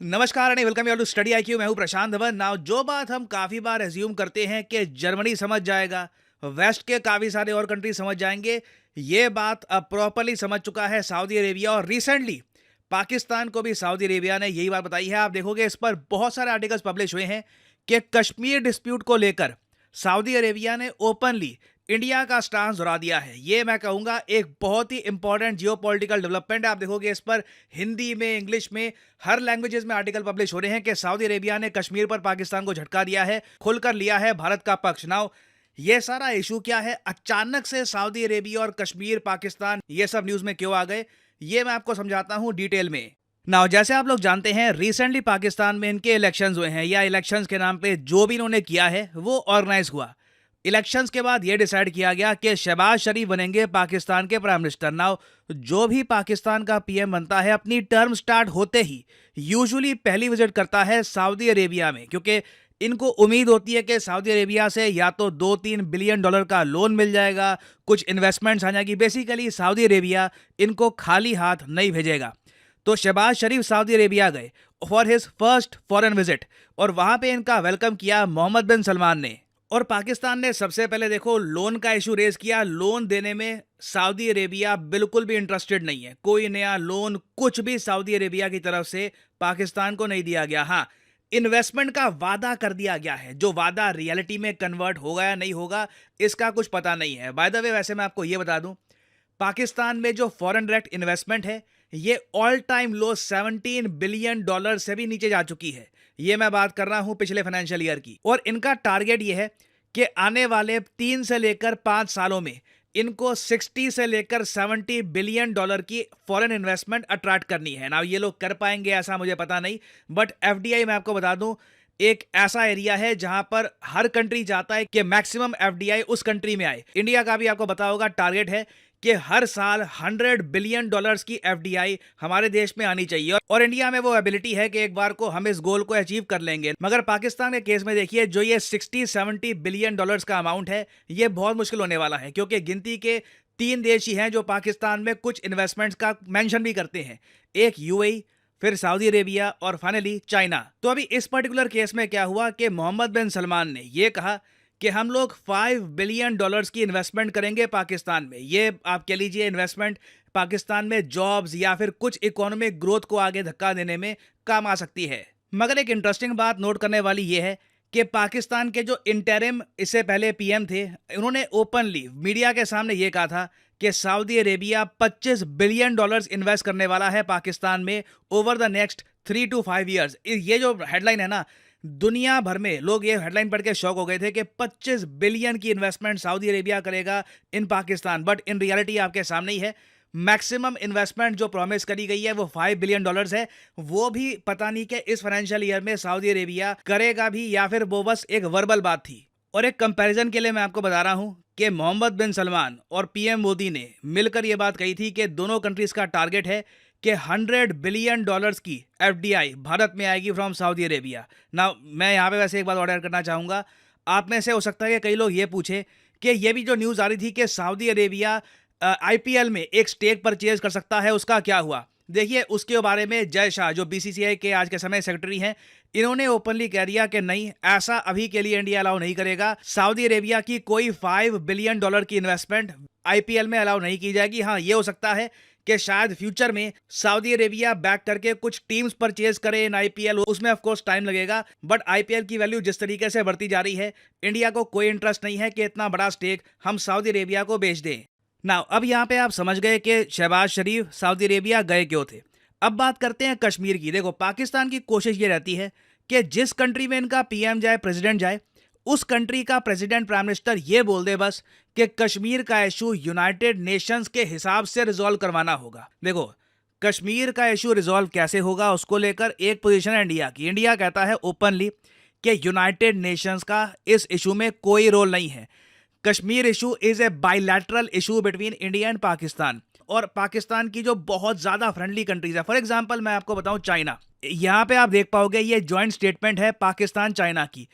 नमस्कार and welcome you to Study IQ. मैं हूं प्रशांत धवन। नाउ जो बात हम काफी बार एज्यूम करते हैं कि जर्मनी समझ जाएगा, वेस्ट के काफी सारे और कंट्री समझ जाएंगे, ये बात अब प्रॉपरली समझ चुका है सऊदी अरेबिया। और रिसेंटली पाकिस्तान को भी सऊदी अरेबिया ने यही बात बताई है। आप देखोगे इस पर बहुत सारे आर्टिकल्स पब्लिश हुए हैं कि कश्मीर डिस्प्यूट को लेकर सऊदी अरेबिया ने ओपनली इंडिया का स्टांस दोहरा दिया है। ये मैं कहूंगा एक बहुत ही इंपॉर्टेंट जियोपॉलिटिकल डेवलपमेंट है। आप देखोगे इस पर हिंदी में, इंग्लिश में, हर लैंग्वेजेस में आर्टिकल पब्लिश हो रहे हैं कि सऊदी अरेबिया ने कश्मीर पर पाकिस्तान को झटका दिया है, खुलकर लिया है भारत का पक्ष। नाउ ये सारा इशू क्या है, अचानक से सऊदी अरेबिया और कश्मीर, पाकिस्तान ये सब न्यूज में क्यों आ गए, ये मैं आपको समझाता हूं डिटेल में। नाउ जैसे आप लोग जानते हैं, रिसेंटली पाकिस्तान में इनके इलेक्शंस हुए हैं, या इलेक्शंस के नाम पे जो भी इन्होंने किया है वो ऑर्गेनाइज हुआ। इलेक्शंस के बाद यह डिसाइड किया गया कि शहबाज शरीफ बनेंगे पाकिस्तान के प्राइम मिनिस्टर। नाउ जो भी पाकिस्तान का पीएम बनता है, अपनी टर्म स्टार्ट होते ही यूजुअली पहली विजिट करता है सऊदी अरेबिया में, क्योंकि इनको उम्मीद होती है कि सऊदी अरेबिया से या तो $2-3 बिलियन का लोन मिल जाएगा, कुछ इन्वेस्टमेंट्स आ जाएगी। बेसिकली सऊदी अरेबिया इनको खाली हाथ नहीं भेजेगा। तो शहबाज शरीफ सऊदी अरेबिया गए for his first foreign visit, और वहां पे इनका वेलकम किया मोहम्मद बिन सलमान ने। और पाकिस्तान ने सबसे पहले देखो लोन का इशू रेज किया। लोन देने में सऊदी अरेबिया बिल्कुल भी इंटरेस्टेड नहीं है। कोई नया लोन कुछ भी सऊदी अरेबिया की तरफ से पाकिस्तान को नहीं दिया गया। हाँ, इन्वेस्टमेंट का वादा कर दिया गया है, जो वादा रियलिटी में कन्वर्ट होगा या नहीं होगा इसका कुछ पता नहीं है। बाय द वे, वैसे मैं आपको यह बता दूं, पाकिस्तान में जो फॉरेन डायरेक्ट इन्वेस्टमेंट है ये ऑल टाइम लो $17 बिलियन से भी नीचे जा चुकी है। ये मैं बात कर रहा हूं पिछले फाइनेंशियल ईयर की। और इनका टारगेट ये है कि आने वाले 3 से लेकर 5 सालों में इनको 60 से लेकर $70 बिलियन की फॉरेन इन्वेस्टमेंट अट्रैक्ट करनी है। ना ये लोग कर पाएंगे ऐसा मुझे पता नहीं, बट एफडीआई मैं आपको बता दूं एक ऐसा एरिया है जहां पर हर कंट्री चाहता है कि मैक्सिमम एफडीआई उस कंट्री में आए। इंडिया का भी आपको पता होगा टारगेट है कि हर साल $100 बिलियन की एफडीआई हमारे देश में आनी चाहिए, और इंडिया में वो एबिलिटी है कि एक बार को हम इस गोल को अचीव कर लेंगे। मगर पाकिस्तान के केस में देखिए, जो ये $60-70 बिलियन का अमाउंट है ये बहुत मुश्किल होने वाला है, क्योंकि गिनती के 3 देश ही हैं जो पाकिस्तान में कुछ इन्वेस्टमेंट्स का मेंशन भी करते हैं। एक यूएई, फिर सऊदी अरेबिया और फाइनली चाइना। तो अभी इस पर्टिकुलर केस में क्या हुआ कि मोहम्मद बिन सलमान ने यह कहा कि हम लोग $5 बिलियन की इन्वेस्टमेंट करेंगे पाकिस्तान में। ये आप कह लीजिए इन्वेस्टमेंट पाकिस्तान में जॉब्स या फिर कुछ इकोनॉमिक ग्रोथ को आगे धक्का देने में काम आ सकती है। मगर एक इंटरेस्टिंग बात नोट करने वाली ये है कि पाकिस्तान के जो इंटरिम इससे पहले पीएम थे, उन्होंने ओपनली मीडिया के सामने ये कहा था कि सऊदी अरेबिया $25 बिलियन इन्वेस्ट करने वाला है पाकिस्तान में over the next 3 to 5 years. ये जो हेडलाइन है ना, दुनिया भर में लोग ये हेडलाइन पढ़ के शॉक हो गए थे कि 25 बिलियन की इन्वेस्टमेंट सऊदी अरेबिया करेगा इन पाकिस्तान। बट इन रियलिटी आपके सामने ही है, मैक्सिमम इन्वेस्टमेंट जो प्रॉमिस करी गई है वो $5 बिलियन है। वो भी पता नहीं कि इस फाइनेंशियल ईयर में सऊदी अरेबिया करेगा भी या फिर वो बस एक वर्बल बात थी। और एक कंपैरिजन के लिए मैं आपको बता रहा हूं कि मोहम्मद बिन सलमान और पीएम मोदी ने मिलकर यह बात कही थी कि दोनों कंट्रीज का टारगेट है कि $100 बिलियन की एफडीआई भारत में आएगी फ्रॉम सऊदी अरेबिया। ना मैं यहाँ पे वैसे एक बात ऑर्डर करना चाहूँगा। आप में से हो सकता है कि कई लोग ये पूछे कि ये भी जो न्यूज़ आ रही थी कि सऊदी अरेबिया आईपीएल में एक स्टेक परचेज कर सकता है, उसका क्या हुआ? देखिए, उसके बारे में जय शाह जो बीसीसीआई के आज के समय सेक्रेटरी हैं, इन्होंने ओपनली कह दिया कि नहीं, ऐसा अभी के लिए इंडिया अलाउ नहीं करेगा। सऊदी अरेबिया की कोई $5 बिलियन की इन्वेस्टमेंट आईपीएल में अलाउ नहीं की जाएगी। हाँ, ये हो सकता है कि शायद फ्यूचर में सऊदी अरेबिया बैक करके कुछ टीम्स परचेज करे इन आईपीएल, उसमें ऑफ कोर्स टाइम लगेगा। बट आईपीएल की वैल्यू जिस तरीके से बढ़ती जा रही है, इंडिया को कोई इंटरेस्ट नहीं है कि इतना बड़ा स्टेक हम सऊदी अरेबिया को बेच दें। नाउ अब यहाँ पे आप समझ गए कि शहबाज शरीफ सऊदी अरेबिया गए क्यों थे। अब बात करते हैं कश्मीर की। देखो, पाकिस्तान की कोशिश ये रहती है कि जिस कंट्री में इनका पीएम जाए, प्रेसिडेंट जाए, उस कंट्री का प्रेसिडेंट, प्राइम मिनिस्टर ये बोल दे बस कि कश्मीर का इशू यूनाइटेड नेशंस के हिसाब से रिजॉल्व करवाना होगा। देखो, कश्मीर का इशू रिजॉल्व कैसे होगा उसको लेकर एक पोजीशन है इंडिया की। इंडिया कहता है ओपनली कि यूनाइटेड नेशंस का इस इशू में कोई रोल नहीं है। Kashmir issue is a bilateral issue between India and Pakistan, और पाकिस्तान की जो बहुत ज्यादा फ्रेंडली कंट्रीज है, फॉर एग्जांपल मैं आपको बताऊं चाइना, यहां पे आप देख पाओगे ये जॉइंट स्टेटमेंट है पाकिस्तान चाइना की।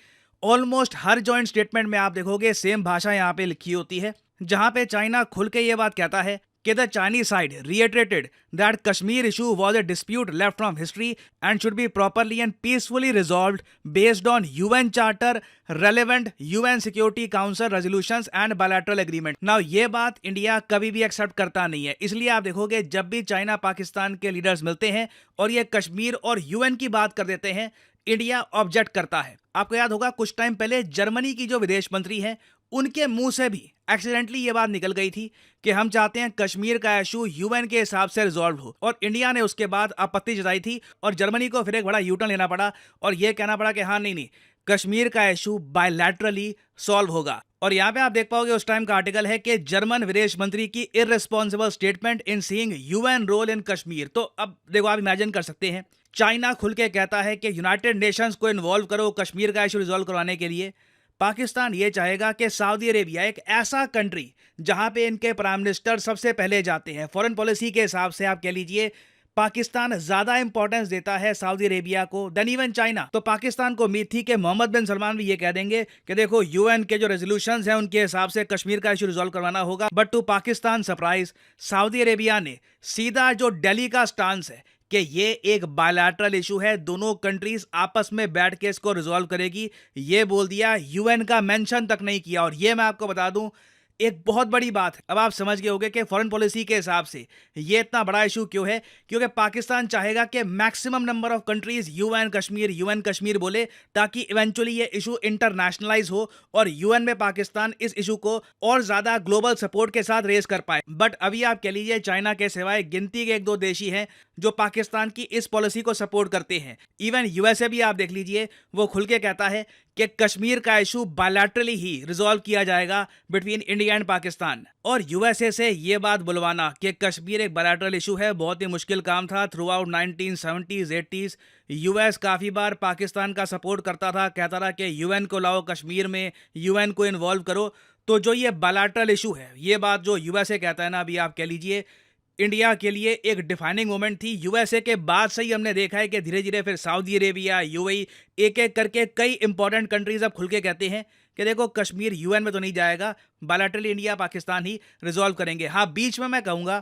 ऑलमोस्ट हर जॉइंट स्टेटमेंट में आप देखोगे सेम भाषा यहां पे लिखी होती है, जहां पे चाइना खुल के ये बात कहता है कि the Chinese side reiterated that Kashmir issue was a dispute left from history and should be properly and peacefully resolved based on UN Charter, relevant UN Security Council resolutions and bilateral agreement. Now ये बात India कभी भी accept करता नहीं है, इसलिए आप देखोगे जब भी चाइना पाकिस्तान के लीडर्स मिलते हैं और ये कश्मीर और यूएन की बात कर देते हैं, इंडिया ऑब्जेक्ट करता है। आपको याद होगा कुछ टाइम पहले जर्मनी की जो विदेश मंत्री हैं उनके मुंह से भी एक्सीडेंटली ये बात निकल गई थी कि हम चाहते हैं कश्मीर का इशू यूएन के हिसाब से रिजॉल्व हो, और इंडिया ने उसके बाद आपत्ति जताई थी और जर्मनी को फिर एक बड़ा यूटर्न लेना पड़ा और यह कहना पड़ा कि हाँ नहीं, कश्मीर का इशू बायलैटरली सॉल्व होगा। और यहाँ पे आप देख पाओगे उस टाइम का आर्टिकल है कि जर्मन विदेश मंत्री की irresponsible statement in seeing UN role in Kashmir. तो अब देखो, आप इमेजिन कर सकते हैं, चाइना खुल के कहता है कि यूनाइटेड नेशंस को इन्वॉल्व करो कश्मीर का इशू रिजॉल्व करवाने के लिए। पाकिस्तान ये चाहेगा कि सऊदी अरेबिया, एक ऐसा कंट्री जहां पे इनके प्राइम मिनिस्टर सबसे पहले जाते हैं, फॉरेन पॉलिसी के हिसाब से आप कह लीजिए पाकिस्तान ज्यादा इंपॉर्टेंस देता है सऊदी अरेबिया को देन इवन चाइना। तो पाकिस्तान को उम्मीद थी कि मोहम्मद बिन सलमान भी ये कह देंगे कि देखो यूएन के जो रेजोल्यूशंस हैं उनके हिसाब से कश्मीर का इशू रिजॉल्व करवाना होगा। But to Pakistan surprise, Saudi Arabia ने सीधा जो दिल्ली का स्टांस है कि ये एक बायलैटरल इशू है, दोनों कंट्रीज आपस में बैठ के इसको रिजॉल्व करेगी, ये बोल दिया, यूएन का मेंशन तक नहीं किया। और ये मैं आपको बता दूं एक बहुत बड़ी बात है। अब आप समझ गए होंगे कि फॉरेन पॉलिसी के हिसाब से ये इतना बड़ा इशू क्यों है, क्योंकि पाकिस्तान चाहेगा कि maximum number of countries UN Kashmir बोले, ताकि इवेंचुअली ये इशू इंटरनेशनलाइज हो और यूएन में पाकिस्तान इस इशू को और ज्यादा ग्लोबल सपोर्ट के साथ रेज कर पाए। बट अभी आप कह लीजिए चाइना के सिवाय गिनती के 1-2 देश ही हैं जो पाकिस्तान की इस पॉलिसी को सपोर्ट करते हैं। इवन यूएसए भी आप देख लीजिए, वो खुल के कहता है कि कश्मीर का इशू बायलैटरली ही रिजॉल्व किया जाएगा बिटवीन इंडिया एंड पाकिस्तान। और यूएसए से ये बात बुलवाना कि कश्मीर एक बायलैटरल इशू है बहुत ही मुश्किल काम था। Through out 1970s 80s US काफ़ी बार पाकिस्तान का सपोर्ट करता था, कहता था कि यूएन को लाओ कश्मीर में, यूएन को इन्वॉल्व करो। तो जो ये बायलैटरल इशू है, ये बात जो यूएसए कहता है ना, अभी आप कह लीजिए इंडिया के लिए एक डिफाइनिंग मोमेंट थी। यूएसए के बाद से ही हमने देखा है कि धीरे धीरे फिर सऊदी अरेबिया, यूएई, एक एक करके कई इंपॉर्टेंट कंट्रीज अब खुल के कहते हैं कि देखो कश्मीर यूएन में तो नहीं जाएगा, बायलैटरली इंडिया पाकिस्तान ही रिजॉल्व करेंगे। हाँ, बीच में मैं कहूँगा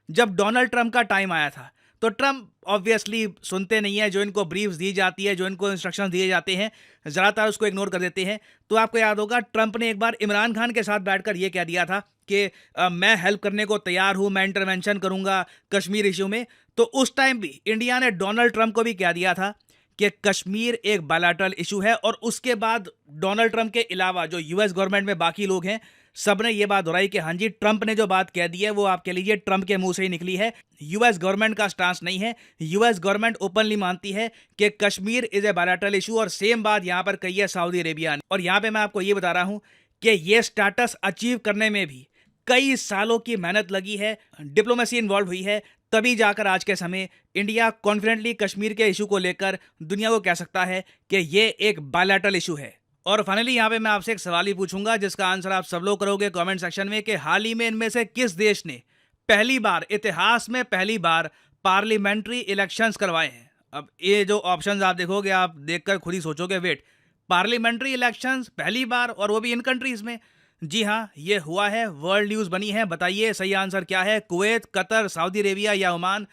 जब डोनाल्ड ट्रंप का टाइम आया था तो ट्रंप ऑब्वियसली सुनते नहीं है, जो इनको ब्रीफ्स दी जाती है, जो इनको इंस्ट्रक्शंस दिए जाते हैं, ज़्यादातर उसको इग्नोर कर देते हैं। तो आपको याद होगा ट्रंप ने एक बार इमरान खान के साथ बैठकर ये कह दिया था कि मैं हेल्प करने को तैयार हूं, मैं इंटरवेंशन करूंगा कश्मीर इशू में। तो उस टाइम भी इंडिया ने डोनाल्ड ट्रंप को भी कह दिया था कि कश्मीर एक बायलैटरल इशू है। और उसके बाद डोनाल्ड ट्रंप के अलावा जो यूएस गवर्नमेंट में बाकी लोग हैं, सब ने ये बात दोहराई कि हाँ जी, ट्रंप ने जो बात कह दी है वो आप कह लीजिए ट्रंप के मुंह से ही निकली है, यूएस गवर्नमेंट का स्टांस नहीं है। यूएस गवर्नमेंट ओपनली मानती है कि Kashmir is a bilateral issue. और सेम बात यहाँ पर कही है सऊदी अरेबिया ने। और यहाँ पे मैं आपको ये बता रहा हूँ कि ये स्टेटस अचीव करने में भी कई सालों की मेहनत लगी है, डिप्लोमेसी इन्वॉल्व हुई है, तभी जाकर आज के समय इंडिया कॉन्फिडेंटली कश्मीर के इशू को लेकर दुनिया को कह सकता है कि ये एक बायलैटरल इशू है। और फाइनली यहाँ पे मैं आपसे एक सवाल ही पूछूंगा जिसका आंसर आप सब लोग करोगे कमेंट सेक्शन में, कि हाल ही में इनमें से किस देश ने पहली बार, इतिहास में पहली बार पार्लियामेंट्री इलेक्शंस करवाए हैं। अब ये जो ऑप्शंस आप देखोगे, आप देखकर खुद ही सोचोगे, वेट, पार्लियामेंट्री इलेक्शंस पहली बार और वो भी इन कंट्रीज में? जी हाँ, ये हुआ है, वर्ल्ड न्यूज़ बनी है। बताइए सही आंसर क्या है? कुवैत, कतर, सऊदी अरेबिया या ओमान?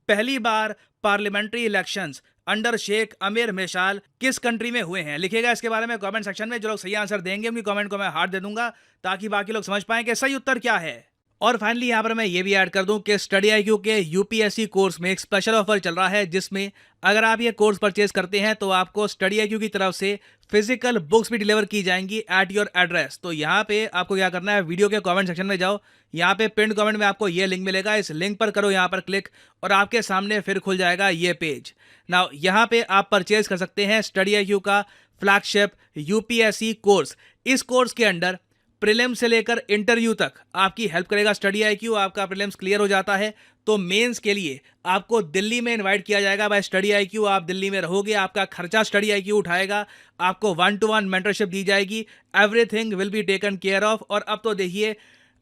पहली बार पार्लियामेंट्री इलेक्शंस अंडर शेख अमीर मिसाल किस कंट्री में हुए हैं? लिखिएगा इसके बारे में कमेंट सेक्शन में। जो लोग सही आंसर देंगे उनकी कमेंट को मैं हार्ट दे दूंगा ताकि बाकी लोग समझ पाएं कि सही उत्तर क्या है। और फाइनली यहाँ पर मैं ये भी ऐड कर दूं कि स्टडी IQ के यूपीएससी कोर्स में एक स्पेशल ऑफर चल रहा है, जिसमें अगर आप ये कोर्स परचेज करते हैं तो आपको स्टडी IQ की तरफ से फिजिकल बुक्स भी डिलीवर की जाएंगी एट योर एड्रेस। तो यहाँ पे आपको क्या करना है, वीडियो के कमेंट सेक्शन में जाओ, यहाँ पे पिन कमेंट में आपको ये लिंक मिलेगा, इस लिंक पर करो यहाँ पर क्लिक और आपके सामने फिर खुल जाएगा ये पेज। नाउ यहाँ पे आप परचेज कर सकते हैं स्टडी IQ का फ्लैगशिप यूपीएससी कोर्स। इस कोर्स के अंडर प्रीलिम से लेकर इंटरव्यू तक आपकी हेल्प करेगा स्टडी IQ। आपका प्रीलिम्स क्लियर हो जाता है तो मेंस के लिए आपको दिल्ली में इनवाइट किया जाएगा बाय स्टडी IQ। आप दिल्ली में रहोगे, आपका खर्चा स्टडी IQ उठाएगा, आपको 1-to-1 मेंटरशिप दी जाएगी, everything will be taken care of. और अब तो देखिए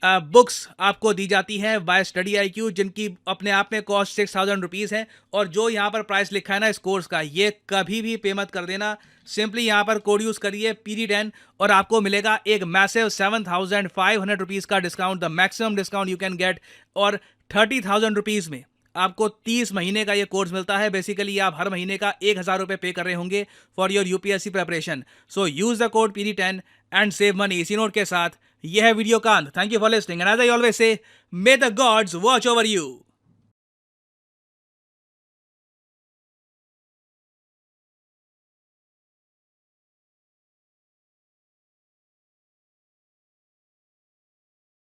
बुक्स आपको दी जाती हैं बाय स्टडी आई क्यू, जिनकी अपने आप में कॉस्ट 6,000 रुपीज़ है। और जो यहाँ पर प्राइस लिखा है ना इस कोर्स का, ये कभी भी पे मत कर देना। सिंपली यहाँ पर कोड यूज़ करिए PD10 और आपको मिलेगा एक मैसिव 7,500 रुपीज़ का discount, the maximum discount you can get. और 30,000 रुपीज़ में आपको 30 महीने का ये कोर्स मिलता है। बेसिकली आप हर महीने का 1,000 रुपये पे कर रहे होंगे for your UPSC preparation. So use the code PD10 and save money. इसी नोट के साथ यह है वीडियो का अंत। Thank you for listening and as I always say, may the gods watch over you.